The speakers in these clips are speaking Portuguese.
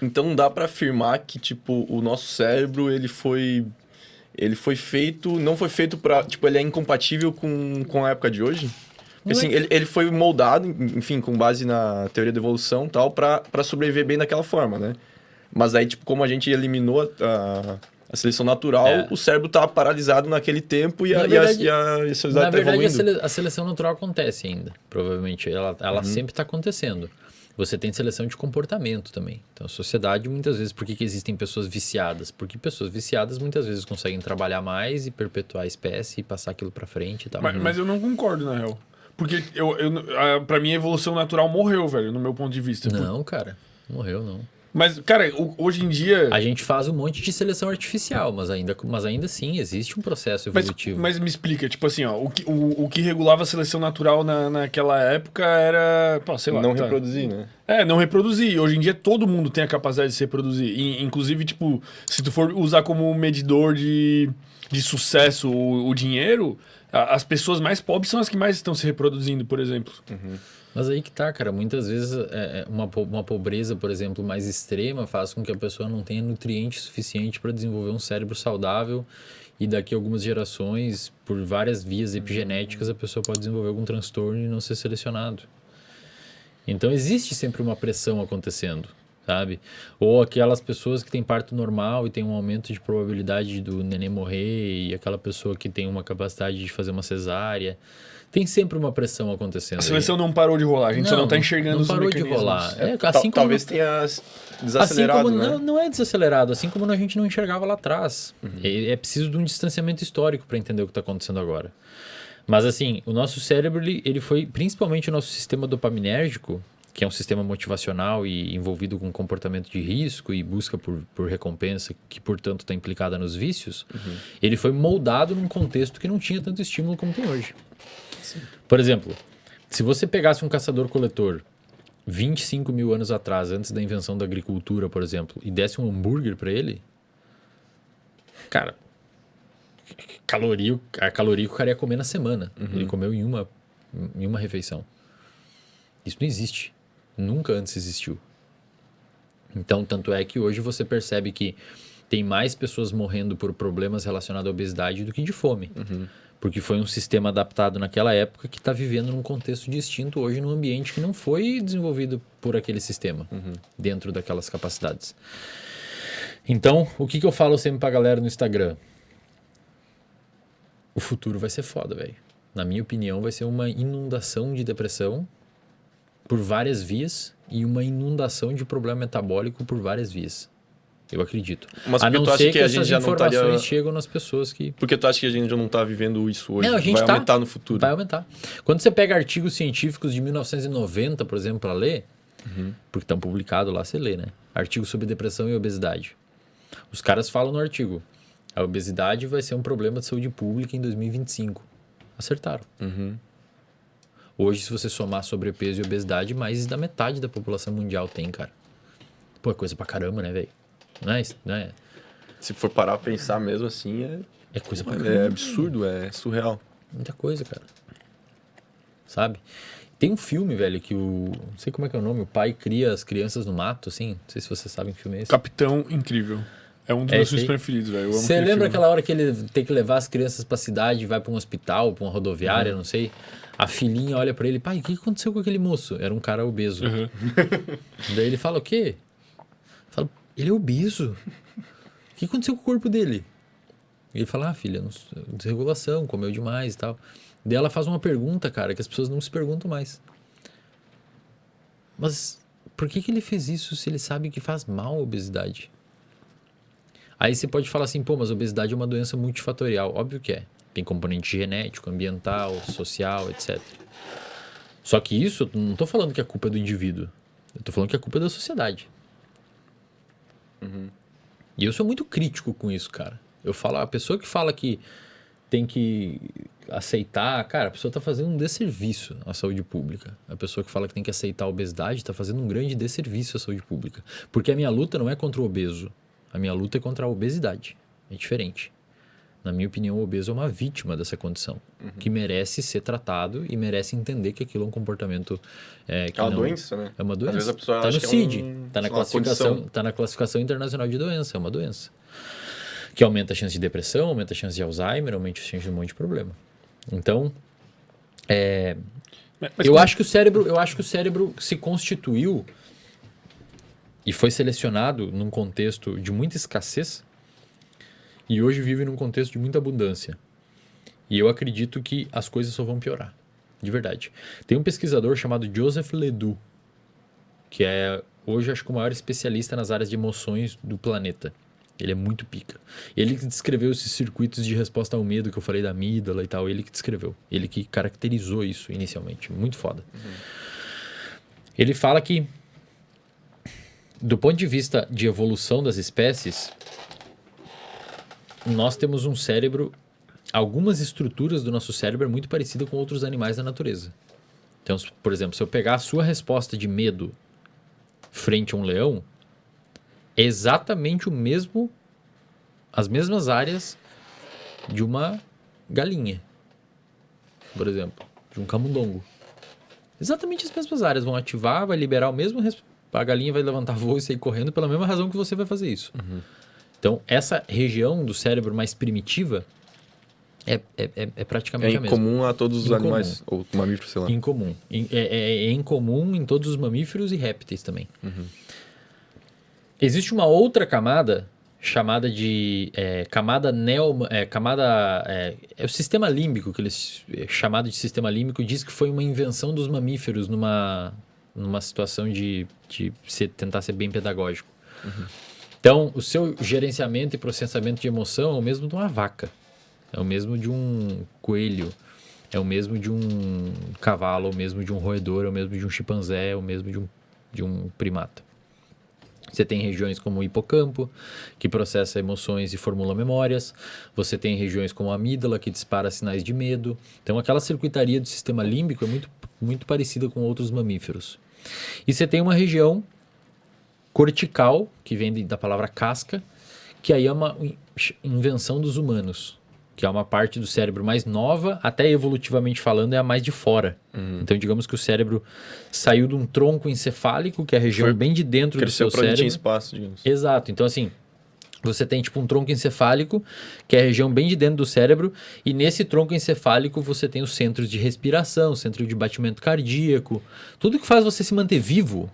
Então dá pra afirmar que, tipo, o nosso cérebro, ele foi feito, não foi feito pra, tipo, ele é incompatível com a época de hoje? Porque, Não é assim, ele foi moldado, enfim, com base na teoria da evolução e tal, pra sobreviver bem daquela forma, né? Mas aí, tipo, como a gente eliminou a seleção natural, É. o cérebro tá paralisado naquele tempo Na verdade, a sociedade na tá verdade evoluindo. a seleção natural acontece ainda, provavelmente. Ela sempre está acontecendo. Você tem seleção de comportamento também. Então, a sociedade, muitas vezes, por que existem pessoas viciadas? Porque pessoas viciadas, muitas vezes, conseguem trabalhar mais e perpetuar a espécie e passar aquilo para frente e tal. Mas eu não concordo, na real. Porque pra mim a evolução natural morreu, velho, no meu ponto de vista. Não, cara. Morreu, não. Mas, cara, hoje em dia. A gente faz um monte de seleção artificial, mas ainda assim existe um processo evolutivo. Mas me explica, tipo assim, ó, o que regulava a seleção natural naquela época era, pô, sei lá. Não tá. reproduzir, né? Não reproduzir. Hoje em dia todo mundo tem a capacidade de se reproduzir. Inclusive, tipo, se tu for usar como medidor de sucesso o dinheiro, as pessoas mais pobres são as que mais estão se reproduzindo, por exemplo. Mas aí que tá, cara. Muitas vezes uma pobreza, por exemplo, mais extrema faz com que a pessoa não tenha nutriente suficiente para desenvolver um cérebro saudável e daqui a algumas gerações, por várias vias epigenéticas, a pessoa pode desenvolver algum transtorno e não ser selecionado. Então existe sempre uma pressão acontecendo, sabe? Ou aquelas pessoas que têm parto normal e tem um aumento de probabilidade do neném morrer e aquela pessoa que tem uma capacidade de fazer uma cesárea. Tem sempre uma pressão acontecendo. A seleção não parou de rolar, a gente só não tá enxergando não os parou de mecanismos. rolar. Assim como Talvez tenha desacelerado, assim como, né? não é desacelerado, assim como a gente não enxergava lá atrás. É preciso de um distanciamento histórico para entender o que está acontecendo agora. Mas assim, o nosso cérebro, ele foi, principalmente o nosso sistema dopaminérgico, que é um sistema motivacional e envolvido com comportamento de risco e busca por recompensa, que portanto está implicada nos vícios, ele foi moldado num contexto que não tinha tanto estímulo como tem hoje. Sim. Por exemplo, se você pegasse um caçador-coletor 25 mil anos atrás, antes da invenção da agricultura, por exemplo, e desse um hambúrguer para ele, cara, a caloria que o cara ia comer na semana. Ele comeu em uma refeição. Isso não existe. Nunca antes existiu. Então, tanto é que hoje você percebe que tem mais pessoas morrendo por problemas relacionados à obesidade do que de fome. Porque foi um sistema adaptado naquela época que está vivendo num contexto distinto hoje, num ambiente que não foi desenvolvido por aquele sistema, dentro daquelas capacidades. Então, o que eu falo sempre pra galera no Instagram? O futuro vai ser foda, velho. Na minha opinião, vai ser uma inundação de depressão por várias vias e uma inundação de problema metabólico por várias vias. Eu acredito. Mas a porque não tu acha ser que que a gente essas já não estaria... informações chegam nas pessoas que... Porque tu acha que a gente já não tá vivendo isso hoje? Não, a gente vai aumentar no futuro. Vai aumentar. Quando você pega artigos científicos de 1990, por exemplo, para ler, porque estão publicados lá, você lê, né? Artigos sobre depressão e obesidade. Os caras falam no artigo, a obesidade vai ser um problema de saúde pública em 2025. Acertaram. Hoje, se você somar sobrepeso e obesidade, mais da metade da população mundial tem, cara. Pô, é coisa pra caramba, né, velho? Não é? Se for parar pra pensar mesmo assim, É coisa pra caramba. é absurdo, é surreal. Muita coisa, cara. Sabe? Tem um filme, velho, que não sei como é que é o nome, o pai cria as crianças no mato, assim. Não sei se vocês sabem que filme é esse. Capitão Incrível. É um dos meus filmes preferidos, velho. Você lembra aquela hora que ele tem que levar as crianças pra cidade, vai pra um hospital, pra uma rodoviária, não sei. A filhinha olha pra ele, pai, o que aconteceu com aquele moço? Era um cara obeso. Daí ele fala, o quê? Fala, ele é obeso. O que aconteceu com o corpo dele? Ele fala, filha, desregulação, comeu demais e tal. Daí ela faz uma pergunta, cara, que as pessoas não se perguntam mais. Mas por que ele fez isso se ele sabe que faz mal a obesidade? Aí você pode falar assim, pô, mas a obesidade é uma doença multifatorial. Óbvio que é. Tem componente genético, ambiental, social, etc. Só que isso, eu não tô falando que a culpa é do indivíduo. Eu tô falando que a culpa é da sociedade. E eu sou muito crítico com isso, cara. Eu falo, a pessoa que fala que tem que aceitar, cara, a pessoa tá fazendo um desserviço à saúde pública. A pessoa que fala que tem que aceitar a obesidade tá fazendo um grande desserviço à saúde pública. Porque a minha luta não é contra o obeso. A minha luta é contra a obesidade. É diferente. Na minha opinião, o obeso é uma vítima dessa condição, que merece ser tratado e merece entender que aquilo é um comportamento que É uma não... doença, né? É uma Às doença. vezes a pessoa Tá no acha que é CID, sei lá, uma condição. tá na classificação internacional de doença, é uma doença. Que aumenta a chance de depressão, aumenta a chance de Alzheimer, aumenta a chance de um monte de problema. Então, eu acho que o cérebro se constituiu e foi selecionado num contexto de muita escassez e hoje vive num contexto de muita abundância. E eu acredito que as coisas só vão piorar, de verdade. Tem um pesquisador chamado Joseph Ledoux, que é hoje acho que o maior especialista nas áreas de emoções do planeta. Ele é muito pica. Ele que descreveu esses circuitos de resposta ao medo que eu falei da amígdala e tal, ele que descreveu. Ele que caracterizou isso inicialmente. Muito foda. Ele fala que, do ponto de vista de evolução das espécies, nós temos um cérebro, algumas estruturas do nosso cérebro é muito parecida com outros animais da natureza. Então, por exemplo, se eu pegar a sua resposta de medo frente a um leão, é exatamente as mesmas áreas de uma galinha, por exemplo, de um camundongo. Exatamente as mesmas áreas vão ativar, vai liberar o mesmo... A galinha vai levantar voo e sair correndo pela mesma razão que você vai fazer isso. Então, essa região do cérebro mais primitiva é praticamente a mesma. É incomum a todos os animais, ou mamíferos, sei lá. Incomum. É incomum em todos os mamíferos e répteis também. Existe uma outra camada chamada de camada o sistema límbico, que eles chamado de sistema límbico, diz que foi uma invenção dos mamíferos numa situação de tentar ser bem pedagógico. Então, o seu gerenciamento e processamento de emoção é o mesmo de uma vaca, é o mesmo de um coelho, é o mesmo de um cavalo, é o mesmo de um roedor, é o mesmo de um chimpanzé, é o mesmo de um primata. Você tem regiões como o hipocampo, que processa emoções e formula memórias. Você tem regiões como a amígdala, que dispara sinais de medo. Então, aquela circuitaria do sistema límbico é muito, muito parecida com outros mamíferos. E você tem uma região cortical, que vem da palavra casca, que aí é uma invenção dos humanos, que é uma parte do cérebro mais nova, até evolutivamente falando, é a mais de fora. Então, digamos que o cérebro saiu de um tronco encefálico, que é a região bem de dentro do seu cérebro. Cresceu para espaço, digamos. Exato. Então, assim, você tem tipo um tronco encefálico, que é a região bem de dentro do cérebro, e nesse tronco encefálico você tem os centros de respiração, centro de batimento cardíaco, tudo que faz você se manter vivo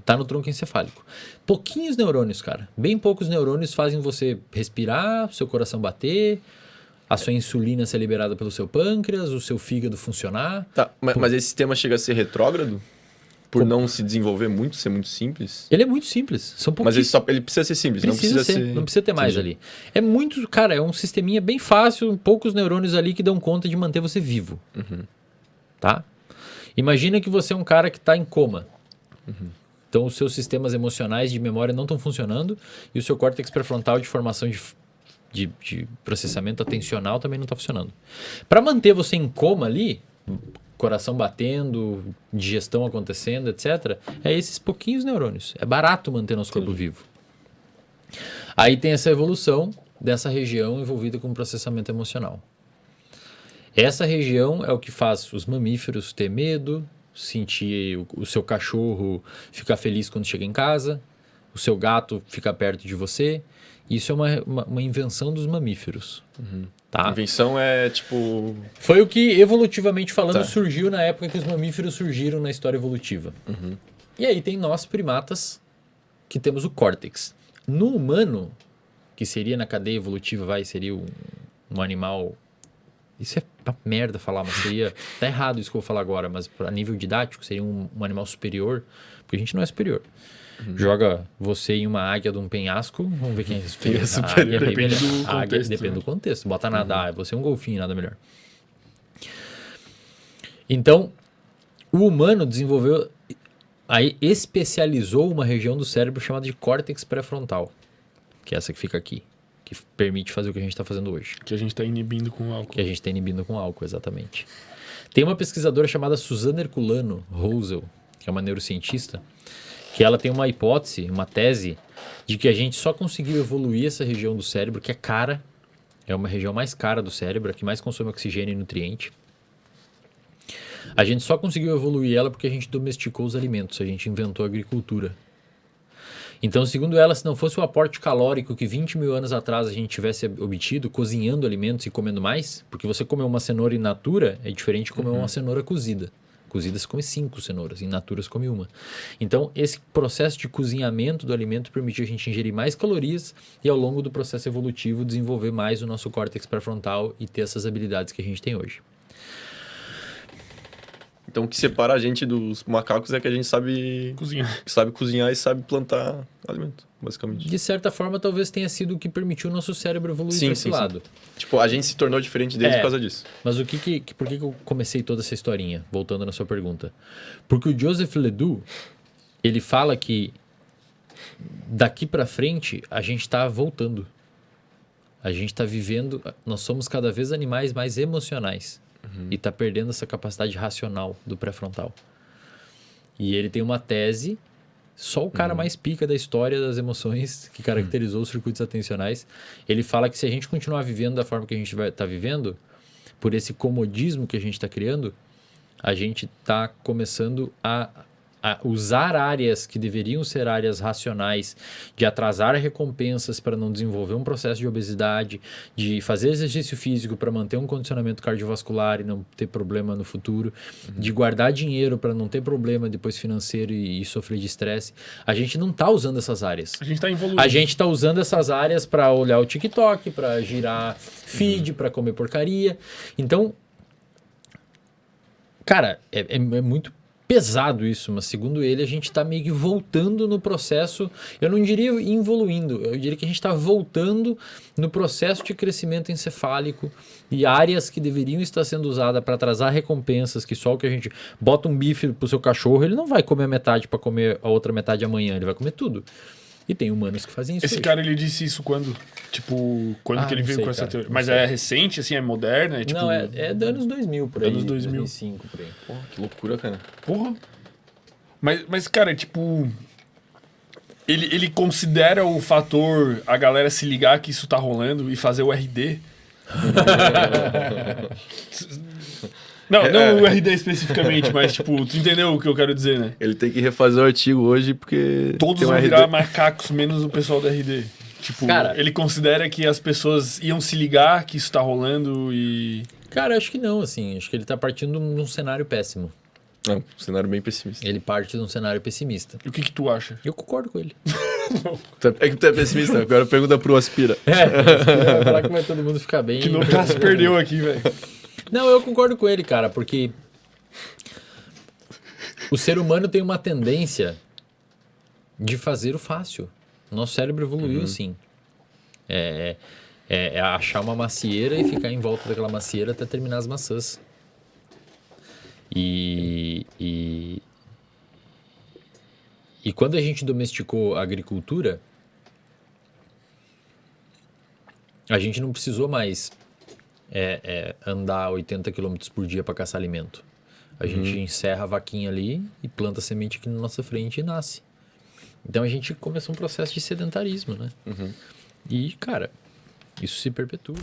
tá no tronco encefálico. Pouquinhos neurônios, cara. Bem poucos neurônios fazem você respirar, seu coração bater, a sua insulina ser liberada pelo seu pâncreas, o seu fígado funcionar. Tá, mas esse sistema chega a ser retrógrado? Por não se desenvolver muito, ser muito simples? Ele é muito simples. São pouquinhos. Mas ele precisa ser simples, não precisa ser... Não precisa ter mais ali. É muito... Cara, é um sisteminha bem fácil, poucos neurônios ali que dão conta de manter você vivo. Tá? Imagina que você é um cara que está em coma. Então, os seus sistemas emocionais de memória não estão funcionando e o seu córtex pré-frontal de formação de processamento atencional também não está funcionando. Para manter você em coma ali, coração batendo, digestão acontecendo, etc., é esses pouquinhos neurônios. É barato manter nosso corpo vivo. Aí tem essa evolução dessa região envolvida com processamento emocional. Essa região é o que faz os mamíferos ter medo, sentir o seu cachorro ficar feliz quando chega em casa, o seu gato ficar perto de você. Isso é uma invenção dos mamíferos. Tá? Invenção é tipo... Foi o que, evolutivamente falando, surgiu na época que os mamíferos surgiram na história evolutiva. E aí tem nós, primatas, que temos o córtex. No humano, que seria na cadeia evolutiva, seria um animal... Isso é uma merda falar, mas seria... Tá errado isso que eu vou falar agora, mas a nível didático seria um animal superior, porque a gente não é superior. Joga você em uma águia de um penhasco, vamos ver quem é superior. Depende do contexto. Bota a nadar, você é um golfinho, nada melhor. Então, o humano desenvolveu... Aí especializou uma região do cérebro chamada de córtex pré-frontal, que é essa que fica aqui, que permite fazer o que a gente está fazendo hoje. Que a gente está inibindo com álcool. Que a gente está inibindo com álcool, exatamente. Tem uma pesquisadora chamada Suzana Herculano Rosel, que é uma neurocientista, que ela tem uma hipótese, uma tese, de que a gente só conseguiu evoluir essa região do cérebro, que é cara, É uma região mais cara do cérebro, a que mais consome oxigênio e nutriente. A gente só conseguiu evoluir ela porque a gente domesticou os alimentos, a gente inventou a agricultura. Então, segundo ela, se não fosse o aporte calórico que 20 mil anos atrás a gente tivesse obtido cozinhando alimentos e comendo mais, porque você comer uma cenoura in natura é diferente de comer uma cenoura cozida. Cozida se come 5 cenouras, in natura se come uma. Então, esse processo de cozinhamento do alimento permitiu a gente ingerir mais calorias e, ao longo do processo evolutivo, desenvolver mais o nosso córtex pré-frontal e ter essas habilidades que a gente tem hoje. Então, o que separa a gente dos macacos é que a gente sabe cozinhar e sabe plantar alimento, basicamente. De certa forma, talvez tenha sido o que permitiu o nosso cérebro evoluir para esse lado. Tipo, a gente se tornou diferente deles por causa disso. Mas por que eu comecei toda essa historinha? Voltando na sua pergunta. Porque o Joseph Ledoux, ele fala que daqui para frente a gente está voltando. A gente está vivendo... Nós somos cada vez animais mais emocionais. E está perdendo essa capacidade racional do pré-frontal. E ele tem uma tese, só o cara mais pica da história das emoções, que caracterizou os circuitos atencionais, ele fala que se a gente continuar vivendo da forma que a gente vai estar vivendo, por esse comodismo que a gente está criando, a gente está começando a usar áreas que deveriam ser áreas racionais, de atrasar recompensas para não desenvolver um processo de obesidade, de fazer exercício físico para manter um condicionamento cardiovascular e não ter problema no futuro, de guardar dinheiro para não ter problema depois financeiro e sofrer de estresse. A gente não está usando essas áreas. A gente está evoluindo. A gente está usando essas áreas para olhar o TikTok, para girar feed, para comer porcaria. Então, cara, é muito pesado isso, mas segundo ele a gente está meio que voltando no processo, eu não diria evoluindo, eu diria que a gente está voltando no processo de crescimento encefálico e áreas que deveriam estar sendo usadas para atrasar recompensas, que só o que a gente bota um bife pro seu cachorro, ele não vai comer a metade para comer a outra metade amanhã, ele vai comer tudo. E tem humanos que fazem isso. Esse cara, ele disse isso quando? Tipo, quando que ele veio com essa teoria? Mas é recente, assim, é moderna? É, tipo... Não, é dos anos 2000, por aí. Anos 2000. 2005, por aí. Porra, que loucura, cara. Porra. Mas cara, tipo... Ele considera o fator a galera se ligar que isso tá rolando e fazer o RD? Não o RD especificamente, mas tipo, tu entendeu o que eu quero dizer, né? Ele tem que refazer o artigo hoje porque... Todos vão virar macacos, menos o pessoal do RD. Tipo, cara, ele considera que as pessoas iam se ligar que isso tá rolando e... Cara, acho que não, assim. Acho que ele tá partindo de um cenário péssimo. É um cenário bem pessimista. Ele parte de um cenário pessimista. E o que tu acha? Eu concordo com ele. É que tu é pessimista, agora pergunta pro Aspira. Vai falar que vai todo mundo ficar bem. Que no caso perdeu aqui, velho. Não, eu concordo com ele, cara, porque o ser humano tem uma tendência de fazer o fácil. Nosso cérebro evoluiu assim. É achar uma macieira e ficar em volta daquela macieira até terminar as maçãs. E quando a gente domesticou a agricultura, a gente não precisou mais andar 80 km por dia para caçar alimento. A gente encerra a vaquinha ali e planta a semente aqui na nossa frente e nasce. Então a gente começou um processo de sedentarismo, né? E, cara, isso se perpetua.